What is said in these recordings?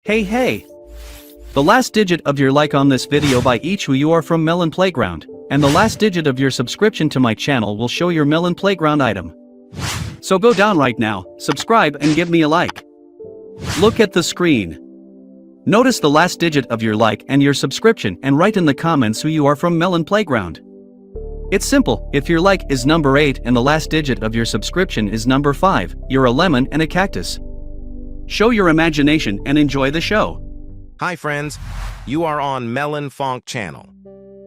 Hey! The last digit of your like on this video by each who you are from Melon Playground, and the last digit of your subscription to my channel will show your Melon Playground item. So go down right now, subscribe and give me a like. Look at the screen. Notice the last digit of your like and your subscription and write in the comments who you are from Melon Playground. It's simple, if your like is number 8 and the last digit of your subscription is number 5, you're a lemon and a cactus. Show your imagination and enjoy the show. Hi friends, you are on Melonfonk channel.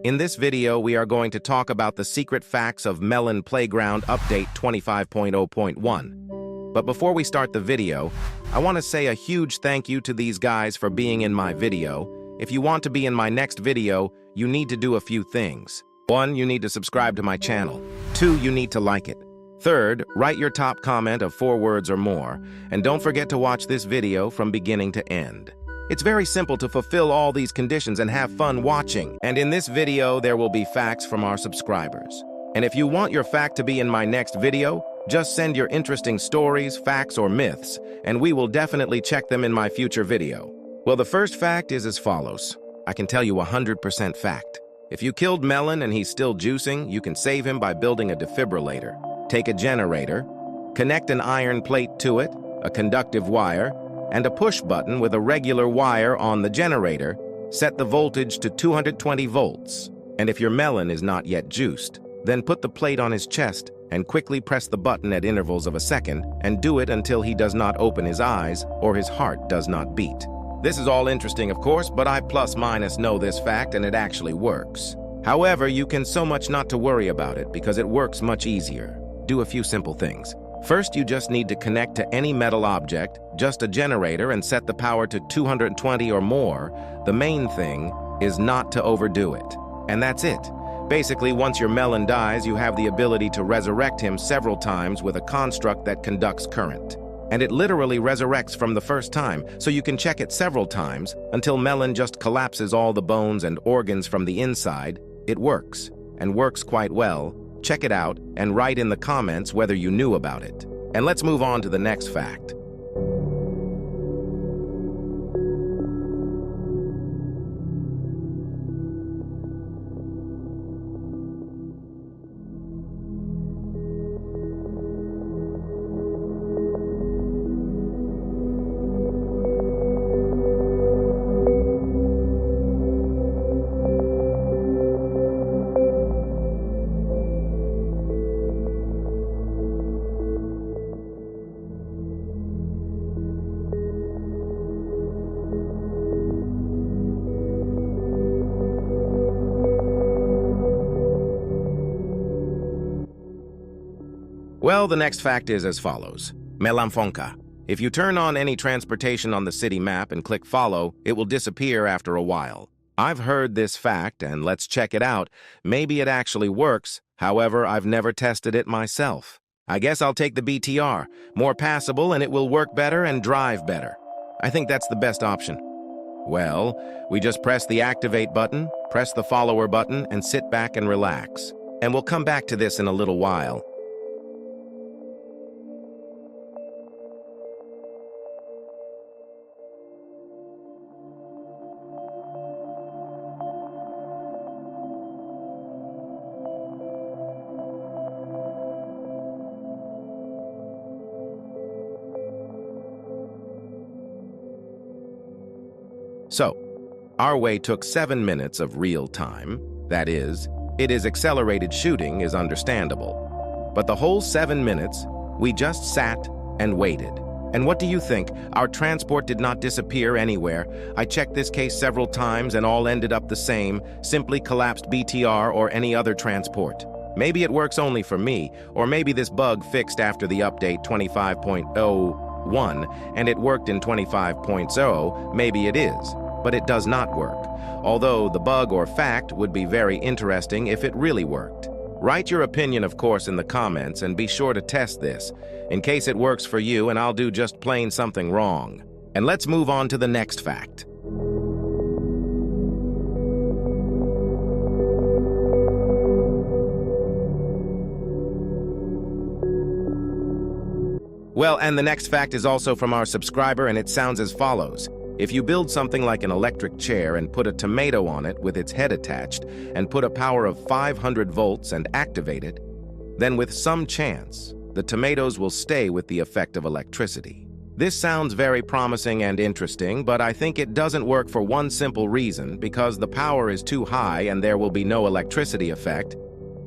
In this video we are going to talk about the secret facts of Melon Playground Update 25.0.1. But before we start the video, I want to say a huge thank you to these guys for being in my video. If you want to be in my next video, you need to do a few things. 1. You need to subscribe to my channel. 2. You need to like it. 3rd, write your top comment of 4 words or more, and don't forget to watch this video from beginning to end. It's very simple to fulfill all these conditions and have fun watching. And in this video, there will be facts from our subscribers. And if you want your fact to be in my next video, just send your interesting stories, facts, or myths, and we will definitely check them in my future video. Well, the first fact is as follows. I can tell you 100% fact. If you killed Melon and he's still juicing, you can save him by building a defibrillator. Take a generator, connect an iron plate to it, a conductive wire, and a push button with a regular wire on the generator. Set the voltage to 220 volts. And if your Melon is not yet juiced, then put the plate on his chest and quickly press the button at intervals of a second and do it until he does not open his eyes or his heart does not beat. This is all interesting, of course, but I plus minus know this fact and it actually works. However, you can so much not to worry about it because it works much easier. Do a few simple things. First, you just need to connect to any metal object, just a generator, and set the power to 220 or more. The main thing is not to overdo it. And that's it. Basically, once your Melon dies, you have the ability to resurrect him several times with a construct that conducts current. And it literally resurrects from the first time, so you can check it several times until Melon just collapses all the bones and organs from the inside. It works, and works quite well. Check it out and write in the comments whether you knew about it. And let's move on to the next fact. Well, the next fact is as follows. Melonfonk. If you turn on any transportation on the city map and click follow, it will disappear after a while. I've heard this fact, and let's check it out. Maybe it actually works. However, I've never tested it myself. I guess I'll take the BTR. More passable, and it will work better and drive better. I think that's the best option. Well, we just press the activate button, press the follower button, and sit back and relax. And we'll come back to this in a little while. So, our way took 7 minutes of real time. That is, it is accelerated shooting is understandable. But the whole 7 minutes, we just sat and waited. And what do you think? Our transport did not disappear anywhere. I checked this case several times and all ended up the same, simply collapsed BTR or any other transport. Maybe it works only for me, or maybe this bug fixed after the update 25.01 and it worked in 25.0, maybe it is. But it does not work, although the bug or fact would be very interesting if it really worked. Write your opinion, of course, in the comments and be sure to test this, in case it works for you and I'll do just plain something wrong. And let's move on to the next fact. Well, and the next fact is also from our subscriber, and it sounds as follows. If you build something like an electric chair and put a tomato on it with its head attached and put a power of 500 volts and activate it, then with some chance, the tomatoes will stay with the effect of electricity. This sounds very promising and interesting, but I think it doesn't work for one simple reason, because the power is too high and there will be no electricity effect.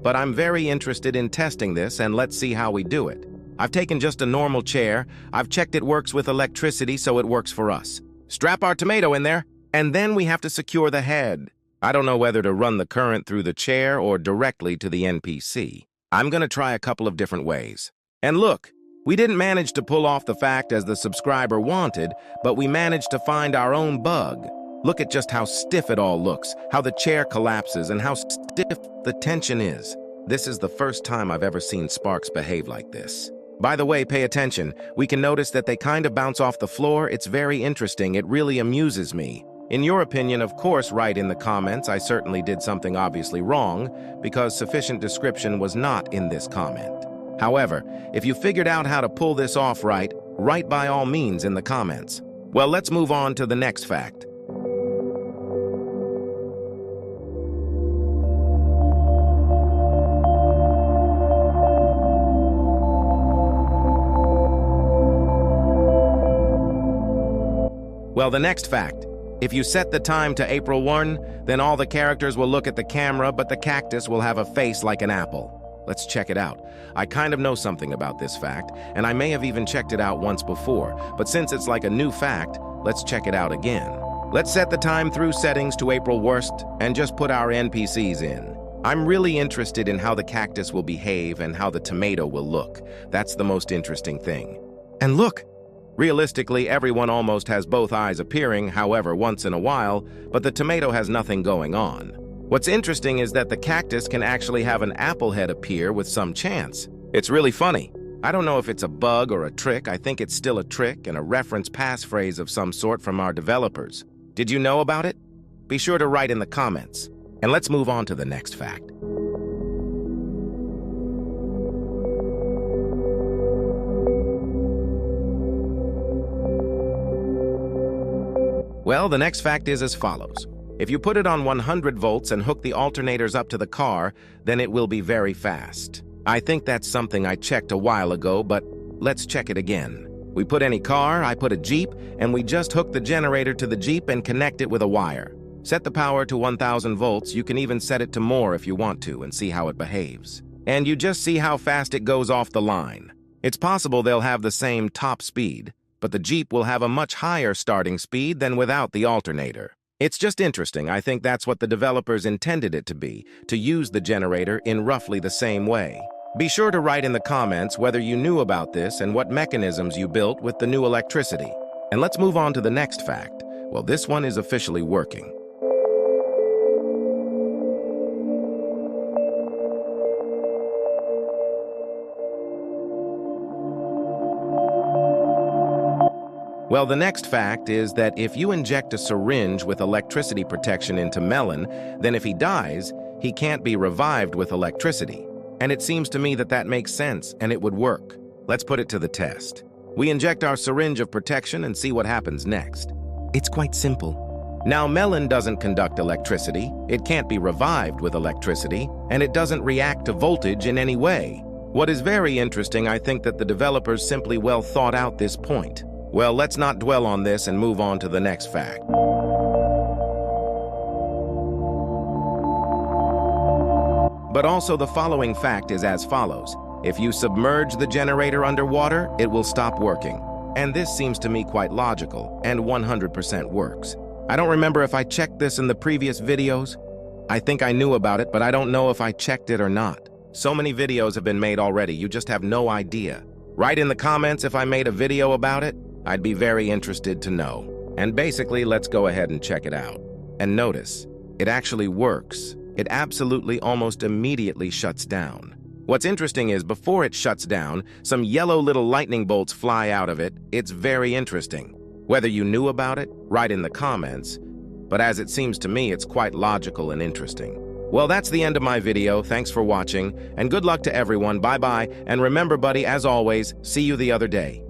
But I'm very interested in testing this, and let's see how we do it. I've taken just a normal chair, I've checked it works with electricity, so it works for us. Strap our tomato in there, and then we have to secure the head. I don't know whether to run the current through the chair or directly to the NPC. I'm gonna try a couple of different ways. And look, we didn't manage to pull off the fact as the subscriber wanted, but we managed to find our own bug. Look at just how stiff it all looks, how the chair collapses, and how stiff the tension is. This is the first time I've ever seen sparks behave like this. By the way, pay attention. We can notice that they kind of bounce off the floor. It's very interesting. It really amuses me. In your opinion, of course, write in the comments. I certainly did something obviously wrong, because sufficient description was not in this comment. However, if you figured out how to pull this off right, write by all means in the comments. Well, let's move on to the next fact. Well, the next fact. If you set the time to April 1, then all the characters will look at the camera, but the cactus will have a face like an apple. Let's check it out. I kind of know something about this fact, and I may have even checked it out once before, but since it's like a new fact, let's check it out again. Let's set the time through settings to April 1st and just put our NPCs in. I'm really interested in how the cactus will behave and how the tomato will look. That's the most interesting thing. And look! Realistically, everyone almost has both eyes appearing, however, once in a while, but the tomato has nothing going on. What's interesting is that the cactus can actually have an apple head appear with some chance. It's really funny. I don't know if it's a bug or a trick. I think it's still a trick and a reference passphrase of some sort from our developers. Did you know about it? Be sure to write in the comments. And let's move on to the next fact. Well, the next fact is as follows. If you put it on 100 volts and hook the alternators up to the car, then it will be very fast. I think that's something I checked a while ago, but let's check it again. We put any car, I put a Jeep, and we just hook the generator to the Jeep and connect it with a wire. Set the power to 1000 volts, you can even set it to more if you want to and see how it behaves. And you just see how fast it goes off the line. It's possible they'll have the same top speed, but the Jeep will have a much higher starting speed than without the alternator. It's just interesting. I think that's what the developers intended it to be, to use the generator in roughly the same way. Be sure to write in the comments whether you knew about this and what mechanisms you built with the new electricity. And let's move on to the next fact. Well, this one is officially working. Well, the next fact is that if you inject a syringe with electricity protection into Melon, then if he dies, he can't be revived with electricity. And it seems to me that that makes sense, and it would work. Let's put it to the test. We inject our syringe of protection and see what happens next. It's quite simple. Now, Melon doesn't conduct electricity, it can't be revived with electricity, and it doesn't react to voltage in any way. What is very interesting, I think that the developers simply well thought out this point. Well, let's not dwell on this and move on to the next fact. But also the following fact is as follows. If you submerge the generator underwater, it will stop working. And this seems to me quite logical, and 100% works. I don't remember if I checked this in the previous videos. I think I knew about it, but I don't know if I checked it or not. So many videos have been made already, you just have no idea. Write in the comments if I made a video about it. I'd be very interested to know. And basically, let's go ahead and check it out. And notice, it actually works. It absolutely almost immediately shuts down. What's interesting is before it shuts down, some yellow little lightning bolts fly out of it. It's very interesting. Whether you knew about it, write in the comments. But as it seems to me, it's quite logical and interesting. Well, that's the end of my video. Thanks for watching, and good luck to everyone. Bye-bye, and remember, buddy, as always, see you the other day.